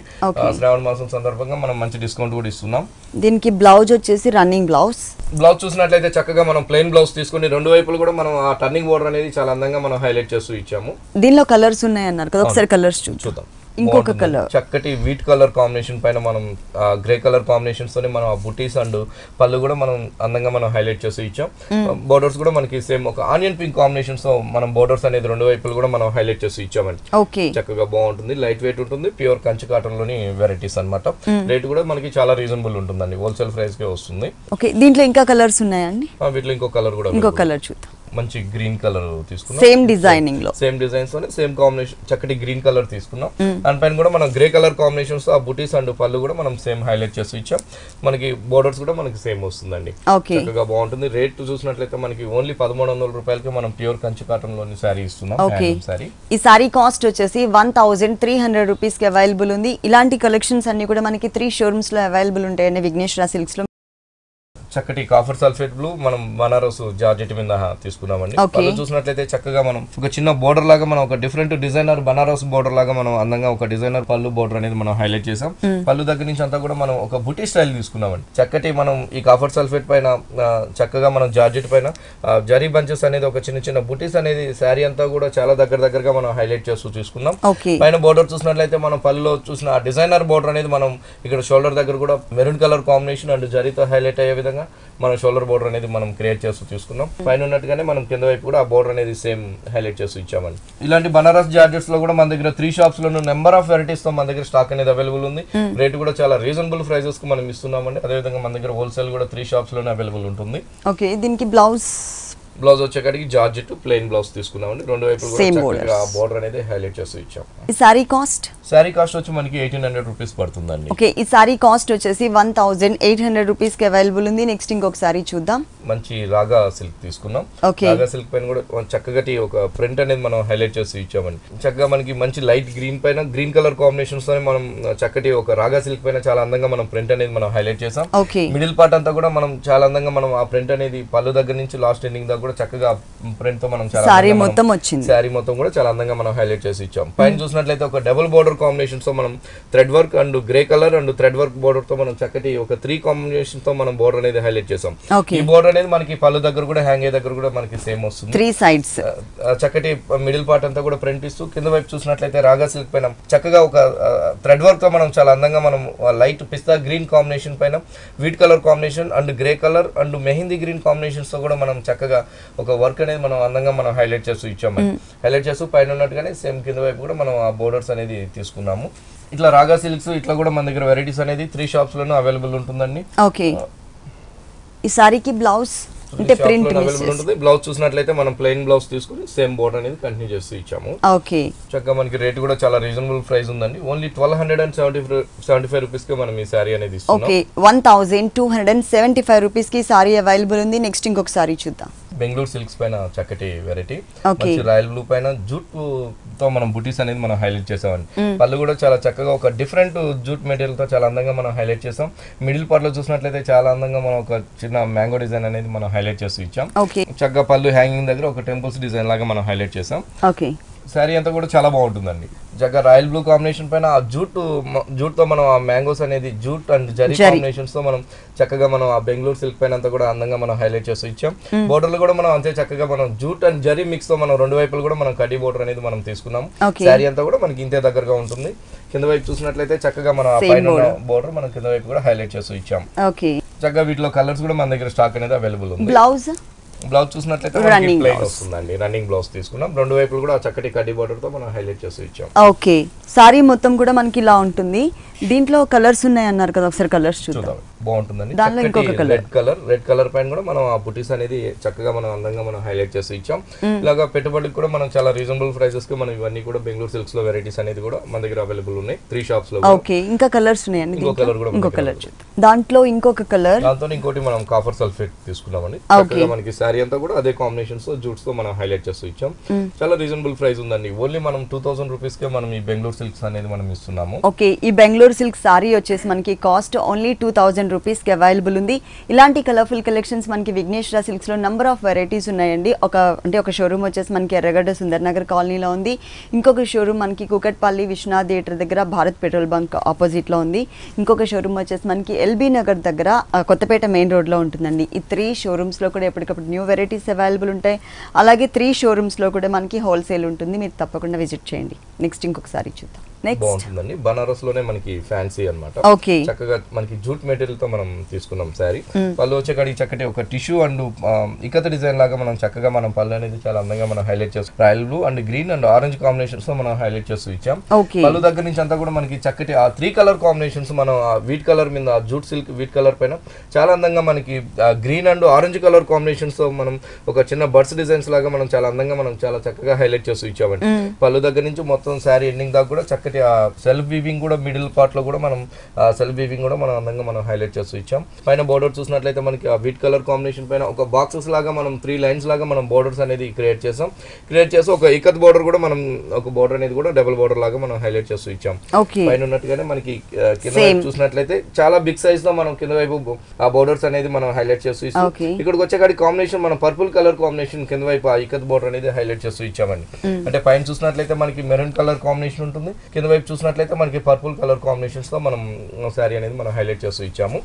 శ్రావణ మాసం సందర్భంగా మనం మంచి డిస్కౌంట్ కూడా ఇస్తున్నాం. దీనికి బ్లౌజ్ వచ్చేసి రన్నింగ్ బ్లౌజ్ చూసినట్లయితే చక్కగా మనం ప్లెయిన్ బ్లౌజ్ తీసుకుని రెండు వైపులు కూడా మనం ఆ టర్నింగ్ బోర్డర్ అనేది చాలా అందంగా మనం హైలైట్ చేస్తూ ఇచ్చాము. దీనిలో కలర్స్ ఉన్నాయన్నారు కదా, ఒకసారి కలర్స్ చూద్దాం. ఇంకొక కలర్ చక్కటి వీట్ కలర్ కాంబినేషన్ పైన మనం గ్రే కలర్ కాంబినేషన్స్ తోనే మనం ఆ బుటీస్ అండ్ పళ్ళు కూడా మనం అందంగా మనం హైలైట్ చేసి ఇచ్చాం. బోర్డర్స్ కూడా మనకి సేమ్ ఒక ఆనియన్ పింక్ కాంబినేషన్స్ తో మనం బోర్డర్స్ అనేది రెండు వైపులు కూడా మనం హైలైట్ చేసి ఇచ్చామండి. చక్కగా బాగుంటుంది, లైట్ వెయిట్ ఉంటుంది, ప్యూర్ కంచి కాటన్ లోని వెరైటీస్ అన్నమాట. రేట్ కూడా మనకి చాలా రీజనబుల్ ఉంటుందండి, హోల్సేల్ ప్రైస్ కే వస్తుంది. దీంట్లో ఇంకా కలర్స్ ఉన్నాయండి? వీటిలో ఇంకో కలర్ కూడా, ఇంకో కలర్ చూద్దాం. మంచి గ్రీన్ కలర్ తీసుకున్నాం, సేమ్ డిజైనింగ్ లో, సేమ్ డిజైన్స్ తోనే సేమ్ కాంబినేషన్ చక్కటి గ్రీన్ కలర్ తీసుకున్నాం. దానిపైన కూడా మనం గ్రే కలర్ కాంబినేషన్స్ ఆ బుటీస్ అండ్ పళ్ళు కూడా మనం సేమ్ హైలైట్ చేసి ఇచ్చాం. మనకి బోర్డర్స్ కూడా మనకి సేమ్ వస్తుందండి, చక్కగా బాగుంటుంది. రేట్ చూసినట్లయితే మనకి ఓన్లీ 1300 రూపాయలకి మనం ప్యూర్ కంచి కాటన్ లోని శారీ ఇస్తున్నాం. ఈ శారీ కాస్ట్ వచ్చేసి 1300 రూపీస్ కి అవైలబుల్ ఉంది. ఇలాంటి కలెక్షన్స్ అన్ని కూడా మనకి 3 షోరూమ్స్ లో అవైలబుల్ ఉంటాయండి విఘ్నేశ్వర సిల్క్స్ లో. చక్కటి కాఫర్ సల్ఫేట్ బ్లూ మనం బనారస్ జార్జెట్ మీద తీసుకున్నామండి. పళ్ళు చూసినట్లయితే చక్కగా మనం ఒక చిన్న బోర్డర్ లాగా మనం ఒక డిఫరెంట్ డిజైనర్ బనారస్ బోర్డర్ లాగా మనం అందంగా ఒక డిజైనర్ పళ్ళు బోర్డర్ అనేది మనం హైలైట్ చేసాం. పళ్ళు దగ్గర నుంచి అంతా కూడా మనం ఒక బుటీ స్టైల్ తీసుకున్నామండి. చక్కటి మనం ఈ కాఫర్ సల్ఫేట్ పైన చక్కగా మనం జార్జెట్ పైన జరీ బంచెస్ అనేది ఒక చిన్న చిన్న బుటీస్ అనేది శారీ అంతా కూడా చాలా దగ్గరగా మనం హైలైట్ చేస్తూ తీసుకున్నాం. పైన బోర్డర్ చూసినట్లయితే మనం పళ్ళులో చూసిన ఆ డిజైనర్ బోర్డర్ అనేది మనం ఇక్కడ షోల్డర్ దగ్గర కూడా మెరూన్ కలర్ కాంబినేషన్ అండ్ జరీతో హైలైట్ అయ్యే విధంగా మన షోల్డర్ బోర్డర్ అనేది మనం క్రియేట్ చేస్తూ తీసుకున్నాం. పైన ఉన్నట్టుగానే మనం కింద వైపు కూడా ఆ బోర్డర్ అనేది సేమ్ హైలైట్ చేస్తూ ఇచ్చామండి. ఇలాంటి బనారస్ జార్జెట్స్ లో కూడా మన దగ్గర 3 shops loan number of varieties తో మన దగ్గర స్టాక్ అనేది అవైలబుల్ ఉంది. రేట్ కూడా చాలా రీజనబుల్ ప్రైజెస్ కు మనం ఇస్తున్నామండి. అదేవిధంగా మన దగ్గర హోల్సేల్ కూడా 3 షాప్స్ లోనే అవైలబుల్ ఉంటుంది. దీనికి బ్లౌజ్ వచ్చేకాడికి జార్జెట్ ప్లెయిన్ బ్లౌజ్ తీసుకున్నామండి. రెండు వైపులు కూడా బోర్డర్ అనేది హైలైట్ చేసి ఇచ్చాం. ఈ సారీ కాస్ట్ వచ్చి మనకి 1800 రూపీస్ పడుతుందండి. ఈ సారీ కాస్ట్ వచ్చేసి 1800 రూపీస్ కి అవైలబుల్ ఉంది. నెక్స్ట్ ఇంకొక సారీ చూద్దాం. మంచి రాగా సిల్క్ తీసుకున్నాం. రాగా సిల్క్ పైన కూడా చక్కటి ఒక ప్రింట్ అనేది మనం హైలైట్ చేసి ఇచ్చామండి. చక్కగా మనకి మంచి లైట్ గ్రీన్ పైన గ్రీన్ కలర్ కాంబినేషన్స్ తో మనం చక్కటి ఒక రాగా సిల్క్ పైన చాలా అందంగా మనం ప్రింట్ అనేది మనం హైలైట్ చేసాం. మిడిల్ పార్ట్ అంతా కూడా మనం చాలా అందంగా మనం ఆ ప్రింట్ అనేది పళ్ళు దగ్గర నుంచి లాస్ట్ ఎండింగ్ దాకా కూడా చక్కగా ప్రింట్ తో మనం శారీ మొత్తం కూడా చాలా అందంగా మనం హైలైట్ చేసి ఇచ్చాం. పైన చూసినట్లయితే ఒక డబుల్ బోర్డర్ కాంబినేషన్స్ తో మనం thread work and grey colour and thread work border తో మనం చక్కటి ఒక 3 కాంబినేషన్ తో మనం బోర్డర్ అనేది హైలైట్ చేసాం. ఈ బోర్డర్ అనేది మనకి పళ్ళు దగ్గర కూడా హ్యాంగ్ అయ్యే దగ్గర కూడా మనకి సేమ్ వస్తుంది. 3 సైడ్స్ చక్కటి మిడిల్ పార్ట్ అంతా కూడా ప్రింట్ ఇస్తూ కింద వైపు చూసినట్లయితే రాగా సిల్క్ పైన చక్కగా ఒక థ్రెడ్ వర్క్ తో మనం చాలా అందంగా మనం లైట్ పిస్తా గ్రీన్ కాంబినేషన్ పైన wheat colour combination and grey colour and mehndi green combinations తో కూడా మనం చక్కగా ఒక వర్క్ అనేది మనం అందంగా మనం హైలైట్ చేస్తూ ఇచ్చాము. హైలైట్ చేస్తూ పైన ఉన్నట్టుగానే సేమ్ కింద వైపు కూడా మనం ఆ బోర్డర్స్ అనేది తీసుకున్నాము. ఇట్లా రాగా సిల్క్స్ ఇట్లా కూడా మన దగ్గర వెరైటీస్ అనేది 3 షాప్స్ లోనూ అవైలబుల్ ఉంటుందండి. ఈ సారీకి బ్లౌజ్ అంటే ప్రింట్ అవైలబుల్ ఉంటుంది. బ్లౌజ్ చూసినట్లయితే మనం ప్లెయిన్ బ్లౌజ్ తీసుకుని సేమ్ బోర్డర్ అనేది కంటిన్యూ చేస్తూ ఇచ్చాము. చక్కగా మనకి రేట్ కూడా చాలా రీజనబుల్ ప్రైస్ ఉందండి. ఓన్లీ 1275 రూపీస్ కి మనం ఈ సారీ అనేది ఇస్తున్నాం. 1275 రూపీస్ కి సారీ అవైలబుల్ ఉంది. నెక్స్ట్ ఇంకొక సారీ చూద్దాం. బెంగళూరు సిల్క్స్ పైన చక్కటి వెరైటీ, మంచి రాయల్ బ్లూ పైన జూట్ తో మనం బుటీస్ అనేది మనం హైలైట్ చేసామండి. పళ్ళు కూడా చాలా చక్కగా ఒక డిఫరెంట్ జూట్ మెటీరియల్ తో చాలా అందంగా మనం హైలైట్ చేసాం. మిడిల్ పార్ట్ లో చూసినట్లయితే చాలా అందంగా మనం ఒక చిన్న మ్యాంగో డిజైన్ అనేది మనం హైలైట్ చేసి ఇచ్చాం. చక్కగా పళ్ళు హ్యాంగింగ్ దగ్గర ఒక టెంపుల్స్ డిజైన్ లాగా మనం హైలైట్ చేసాం. శారీ అంతా కూడా చాలా బాగుంటుందండి. చక్కగా రాయల్ బ్లూ కాంబినేషన్ పైన ఆ జూట్ తో మనం ఆ మ్యాంగోస్ అనేది జూట్ అండ్ జరీ కాంబినేషన్స్ తో మనం చక్కగా మనం ఆ బెంగళూరు సిల్క్ పైన అంతా కూడా అందంగా మనం హైలైట్ చేసి ఇచ్చాం. బోర్డర్ లో కూడా మనం అంతే చక్కగా మనం జూట్ అండ్ జరీ మిక్స్ తో మనం రెండు వైపులు కూడా మనం కడ్డీ బోర్డర్ అనేది మనం తీసుకున్నాం. శారీ అంతా కూడా మనకి ఇంతే దగ్గరగా ఉంటుంది. కింద వైపు చూసినట్లయితే చక్కగా మనం ఆ పైన బోర్డర్ మనం కింద వైపు కూడా హైలైట్ చేసి ఇచ్చాం. చక్కగా వీటిలో కలర్స్ కూడా మన దగ్గర స్టాక్ అనేది అవైలబుల్ ఉంది. బ్లౌజ్ చూసినట్లయితే ప్లెయిన్ వస్తుందండి. రన్నింగ్ బ్లౌజ్ తీసుకున్నాం. రెండు వైపులు కూడా చక్కటి కడ్డీ బోర్డర్ తో మనం హైలైట్ చేసి ఇచ్చాం. సారీ మొత్తం కూడా మనకి ఇలా ఉంటుంది. దీంట్లో కలర్స్ ఉన్నాయి అన్నారు కదా, ఒకసారి కలర్స్ చూద్దాం. బాగుంటుందండి. రెడ్ కలర్ పైన కూడా మనం ఆ బుటీస్ అనేది చక్కగా మనం అందంగా మనం హైలైట్ చేసి ఇచ్చాం. ఇలాగా పెట్టుబడికి కూడా మనం చాలా రీజనబుల్ ప్రైసెస్ కి మనం ఇవన్నీ కూడా బెంగళూరు సిల్క్స్ లో వెరైటీస్ అనేది కూడా మన దగ్గర అవైలబుల్ ఉన్నాయి 3 షాప్స్ లో. ఇంకా కలర్స్ ఉన్నాయండి. ఇంకో కలర్ కూడా దాంట్లో ఇంకొక కలర్, దాంతో ఇంకోటి మనం కాఫర్ సల్ఫేట్ తీసుకున్నామండి. మనకి శారీ అంతా కూడా అదే కాంబినేషన్స్ తో జూట్స్ తో మనం హైలైట్ చేస్తూ ఇచ్చాం. చాలా రీజనబుల్ ప్రైస్ ఉందండి. ఓన్లీ మనం 2000 రూపీస్ కే మనం ఈ బెంగళూరు సిల్క్స్ అనేది మనం ఇస్తున్నాము. ఈ బెంగళూరు సిల్క్ సారీ వచ్చేసి మనకి కాస్ట్ ఓన్లీ 2000 రూపీస్ కి అవైలబుల్ ఉంది. ఇలాంటి కలర్ఫుల్ కలెక్షన్స్ మనకి విఘ్నేశ్వర సిల్క్స్ లో నంబర్ ఆఫ్ వెరైటీస్ ఉన్నాయండి. ఒక షోరూమ్ వచ్చేసి మనకి ఎర్రగడ్డ సుందర్ నగర్ కాలనీలో ఉంది. ఇంకొక షోరూమ్ మనకి కూకట్పల్లి విశ్వనాథ్ థియేటర్ దగ్గర భారత్ పెట్రోల్ బంక్ ఆపోజిట్ లో ఉంది. ఇంకొక షోరూమ్ వచ్చేసి మనకి ఎల్బీ నగర్ దగ్గర కొత్తపేట మెయిన్ రోడ్ లో ఉంటుందండి. ఈ 3 షోరూమ్స్ లో కూడా ఎప్పటికప్పుడు న్యూ వెరైటీస్ అవైలబుల్ ఉంటాయి. అలాగే 3 షోరూమ్స్ లో కూడా మనకి హోల్సేల్ ఉంటుంది. మీరు తప్పకుండా విజిట్ చేయండి. నెక్స్ట్ ఇంకొకసారి చూద్దాం. నెక్స్ట్ బాగుంటుందండి. బనారస్ లోనే మనకి ఫ్యాన్సీ అన్నమాట. ఓకే, చక్కగా మనకి జూట్ మెటీరియల్ తో మనం తీసుకున్నాం శారీ. పళ్ళు వచ్చేకాడికి చక్కటి ఒక టిష్యూ అండ్ ఇకత డిజైన్ లాగా మనం చక్కగా మనం పళ్ళు అనేది చాలా అందంగా మనం హైలైట్ చేస్తాం. Royal blue and green and orange combinations తో మనం హైలైట్ చేస్తూ ఇచ్చాం. పళ్ళు దగ్గర నుంచి అంతా కూడా మనకి చక్కటి ఆ 3 కలర్ కాంబినేషన్స్ మనం వీట్ కలర్ మీద జూట్ సిల్క్ వీట్ కలర్ పైన చాలా అందంగా మనకి green and orange colour combinations తో మనం ఒక చిన్న బర్డ్స్ డిజైన్స్ లాగా మనం చాలా అందంగా మనం చాలా చక్కగా హైలైట్ చేస్తూ ఇచ్చామండి. పళ్ళు దగ్గర నుంచి మొత్తం శారీ ఎండింగ్ దాకా కూడా చక్కటి ఆ సెల్ఫ్ వీవింగ్ కూడా మిడిల్ పార్ట్ లో కూడా మనం సెల్ఫ్ వీవింగ్ కూడా మనం అందంగా మనం హైలైట్ చేస్తూ ఇచ్చాం. పైన బోర్డర్ చూసినట్లయితే మనకి ఆ వీట్ కలర్ కాంబినేషన్ పైన ఒక బాక్సెస్ లాగా మనం 3 లైన్స్ లాగా మనం బోర్డర్స్ అనేది క్రియేట్ చేసి ఒక ఇకత్ బోర్డర్ కూడా మనం ఒక బోర్డర్ అనేది కూడా డబుల్ బోర్డర్ లాగా మనం హైలైట్ చేస్తూ ఇచ్చాం. పైన ఉన్నట్టుగానే మనకి కింద వైపు చూసినట్లయితే చాలా బిగ్ సైజ్ లో మనం కింద వైపు ఆ బోర్డర్స్ అనేది మనం హైలైట్ చేస్తూ ఇస్తాం. ఇక్కడికి వచ్చేకాడి కాంబినేషన్ మనం పర్పుల్ కలర్ కాంబినేషన్ కింద వైపు ఆ ఇకత్ బోర్డర్ అనేది హైలైట్ చేస్తూ ఇచ్చామండి. అంటే పైన చూసినట్లయితే మనకి మెరూన్ కలర్ కాంబినేషన్ ఉంటుంది, కింద వైపు చూసినట్లయితే మనకి పర్పుల్ కలర్ కాంబినేషన్స్ తో మనం శారీ అనేది మనం హైలైట్ చేస్తూ ఇచ్చాము.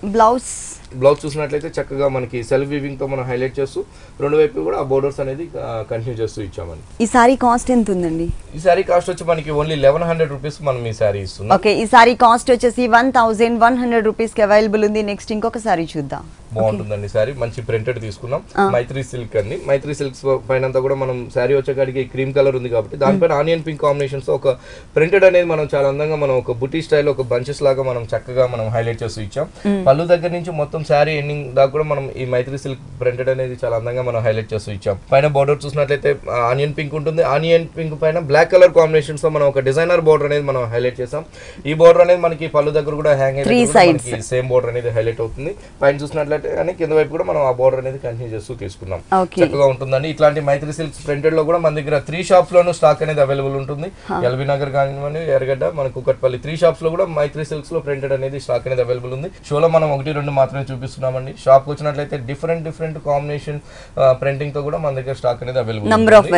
బ్లౌజ్ చూసినట్లయితే చక్కగా మనకి సెల్ఫ్ వీవింగ్ తో మనం హైలైట్ చేస్తూ రెండు వైపు కూడా ఆ బోర్డర్స్ అనేది కంటిన్యూ చేస్తూ ఇచ్చామండి. ఈ సారీ కాస్ట్ ఎంత ఉందండి? ఈ సారీ కాస్ట్ వచ్చి మనకి ఓన్లీ 1100 రూపీస్ మనం ఈ సారీ ఇస్తున్నాం. ఓకే, ఈ సారీ కాస్ట్ వచ్చేసి 1100 రూపీస్ కి అవైలబుల్ ఉంది. నెక్స్ట్ ఇంకొక సారీ చూద్దాం. బాగుంటుందండి సారీ, మంచి ప్రింటెడ్ తీసుకున్నాం. మైత్రి సిల్క్ అండి. మైత్రి సిల్క్స్ పైన కూడా మనం శారీ వచ్చేకాడికి క్రీమ్ కలర్ ఉంది కాబట్టి దానిపైన ఆనియన్ పింక్ కాంబినేషన్స్ ఒక ప్రింటెడ్ అనేది మనం చాలా అందంగా మనం ఒక బుటీ స్టైల్ ఒక బంచెస్ లాగా మనం చక్కగా మనం హైలైట్ చేస్తూ ఇచ్చాం. పళ్ళు దగ్గర నుంచి మొత్తం శారీ ఎండింగ్ దాకా కూడా మనం ఈ మైత్రి సిల్క్ ప్రింటెడ్ అనేది చాలా అందంగా మనం హైలైట్ చేస్తూ ఇచ్చాం. పైన బోర్డర్ చూసినట్లయితే ఆనియన్ పింక్ ఉంటుంది, ఆనియన్ పింక్ పైన బ్లాక్ కలర్ కాంబినేషన్స్ తో మనం ఒక డిజైనర్ బోర్డర్ అనేది మనం హైలైట్ చేసాం. ఈ బోర్డర్ అనేది మనకి పళ్ళు దగ్గర కూడా హ్యాంగ్ అయితే సేమ్ బోర్డర్ అనేది హైలైట్ అవుతుంది. పైన చూసినట్లయితే కానీ కింద వైపు కూడా మనం ఆ బోర్డర్ అనేది కంటిన్యూ చేస్తూ తీసుకున్నాం. చక్కగా ఉంటుందండి. ఇట్లాంటి మైత్రి సిల్క్స్ ప్రింటెడ్ లో కూడా మన దగ్గర 3 షాప్స్ లోను స్టాక్ అనేది అవైలబుల్ ఉంటుంది. ఎల్బీ నగర్ కానివ్వండి, ఎర్రగడ్డ, మన కుకట్పల్లి 3 షాప్స్ లో కూడా మైత్రి సిల్క్స్ లో ప్రింటెడ్ అనేది స్టాక్ అనేది అవైలబుల్ ఉంది. షోలో మనం 1-2 మాత్రమే చూపిస్తున్నామండి. షాప్ వచ్చినట్లయితే డిఫరెంట్ కాంబినేషన్ ప్రింటింగ్ తో కూడా మన దగ్గర స్టాక్ అనేది అవైలబుల్ నెంబర్ ఆఫ్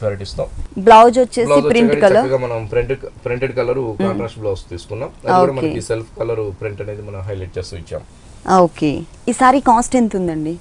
వెరైటీస్ తో. బ్లౌజ్ వచ్చేసి ప్రింట్ కలర్ మనం ప్రింటెడ్ కలర్ కాంట్రాస్ట్ బ్లౌజ్ తీసుకున్నాం. అది కూడా మనకి సెల్ఫ్ కలర్ ప్రింట్ అనేది మనం హైలైట్ చేస్తూ ఇచ్చాం. ఓకే, ఈ సారీ కాస్ట్ ఎంత ఉందండి?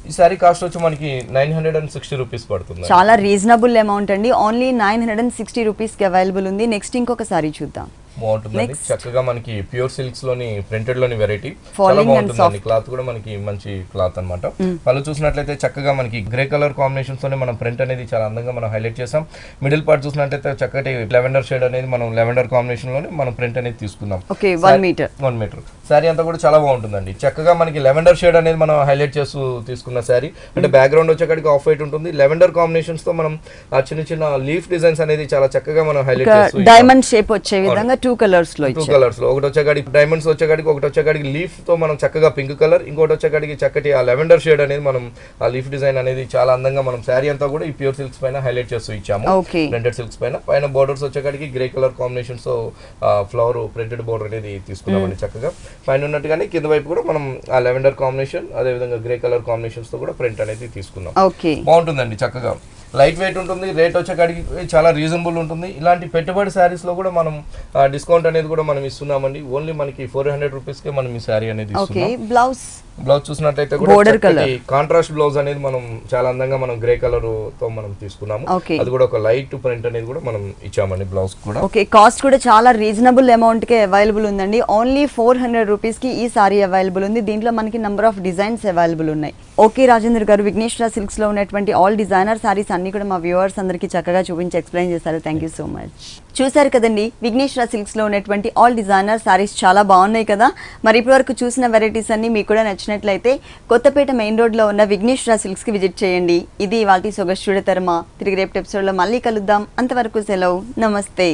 ఈ సారీ కాస్ట్ వచ్చి మనకి 960 రూపీస్ పడుతుంది. చాలా రీజనబుల్ అమౌంట్ అండి. ఓన్లీ 960 రూపీస్ కి అవైలబుల్ ఉంది. నెక్స్ట్ ఇంకొక సారీ చూద్దాం. బాగుంటుందండి. చక్కగా మనకి ప్యూర్ సిల్క్స్ లోని ప్రింటెడ్ లోని వెరైటీ చాలా బాగుంటుందండి. క్లాత్ కూడా మనకి మంచి క్లాత్ అన్నమాట. పళ్ళు చూసినట్లయితే చక్కగా మనకి గ్రే కలర్ కాంబినేషన్స్ తోనే మనం ప్రింట్ అనేది చాలా అందంగా మనం హైలైట్ చేసాం. మిడిల్ పార్ట్ చూసినట్లయితే చక్కటి లెవెండర్ షేడ్ అనేది మనం లెవెండర్ కాంబినేషన్ లోనే మనం ప్రింట్ అనేది తీసుకున్నాం. 1 మీటర్ శారీ అంతా కూడా చాలా బాగుంటుందండి. చక్కగా మనకి లెవెండర్ షేడ్ అనేది మనం హైలైట్ చేస్తూ తీసుకున్న శారీ. అంటే బ్యాక్గ్రౌండ్ వచ్చేకాడికి ఆఫ్ వైట్ ఉంటుంది. లెవెండర్ కాంబినేషన్స్ తో మనం ఆ చిన్న లీఫ్ డిజైన్స్ అనేది చాలా చక్కగా మనం హైలైట్ చేస్తూ డైమండ్ షేప్ వచ్చే విధంగా 2 కలర్స్ లో ఒకటి వచ్చేకాడికి డైమండ్స్ వచ్చేకాడికి, ఒకటి వచ్చేకాడికి లీఫ్ తో మనం చక్కగా పింక్ కలర్, ఇంకోటి వచ్చేకాడికి చక్కటి ఆ లెవెండర్ షేడ్ అనేది మనం ఆ లీఫ్ డిజైన్ అనేది చాలా అందంగా మనం శారీ అంతా కూడా ఈ ప్యూర్ సిల్క్స్ పైన హైలైట్ చేస్తూ ఇచ్చాము. ప్రింటెడ్ సిల్క్స్ పైన బోర్డర్స్ వచ్చేకాడికి గ్రే కలర్ కాంబినేషన్స్ తో ఫ్లవర్ ప్రింటెడ్ బోర్డర్ అనేది తీసుకున్నామండి. చక్కగా పైన ఉన్నట్టుగానే కింద వైపు కూడా మనం ఆ లెవెండర్ కాంబినేషన్ అదే విధంగా గ్రే కలర్ కాంబినేషన్స్ తో కూడా ప్రింట్ అనేది తీసుకున్నాం. బాగుంటుందండి. చక్కగా లైట్ వెయిట్ ఉంటుంది. రేట్ వచ్చేకాడికి చాలా రీజనబుల్ ఉంటుంది. ఇలాంటి పెట్టుబడి శారీస్ లో కూడా మనం డిస్కౌంట్ అనేది కూడా మనం ఇస్తున్నామండి. ఓన్లీ మనకి 400 రూపీస్ కే మనం ఈ శారీ అనేది ఇస్తున్నాం. బ్లౌజ్ చూసినట్లయితే కూడా కాంట్రాస్ట్ బ్లౌజ్ అనేది మనం చాలా అందంగా మనం గ్రే కలర్ తో మనం తీసుకున్నాము. అది కూడా ఒక లైట్ ప్రింట్ అనేది కూడా మనం ఇచ్చామండి బ్లౌజ్ కూడా. ఓకే, కాస్ట్ కూడా చాలా రీజనబుల్ అమౌంట్ కే అవైలబుల్ ఉందండి. ఓన్లీ 400 రూపీస్ కి ఈ సారీ అవైలబుల్ ఉంది. దీంట్లో మనకి నంబర్ ఆఫ్ డిజైన్స్ అవైలబుల్ ఉన్నాయి. ఓకే రాజేంద్ర గారు, విఘ్నేశ్వర సిల్క్స్ లో ఉన్నటువంటి ఆల్ డిజైనర్ సారీస్ అన్ని కూడా మా వ్యూవర్స్ అందరికీ చక్కగా చూపించి ఎక్స్ప్లెయిన్ చేశారు. Thank you so much. చూసారు కదండి, విఘ్నేశ్వర సిల్క్స్ లో ఉన్నటువంటి ఆల్ డిజైనర్ సారీస్ చాలా బాగున్నాయి కదా. మరి ఇప్పటివరకు చూసిన వెరైటీస్ అన్ని మీకు కూడా నచ్చినట్లయితే కొత్తపేట మెయిన్ రోడ్ లో ఉన్న విఘ్నేశ్వర సిల్క్స్ కి విజిట్ చేయండి. ఇది ఇవాల్టి సొగస్టుడ తర్మ. తిరిగి రేపు ఎపిసోడ్ లో మళ్ళీ కలుద్దాం. అంతవరకు సెలవు, నమస్తే.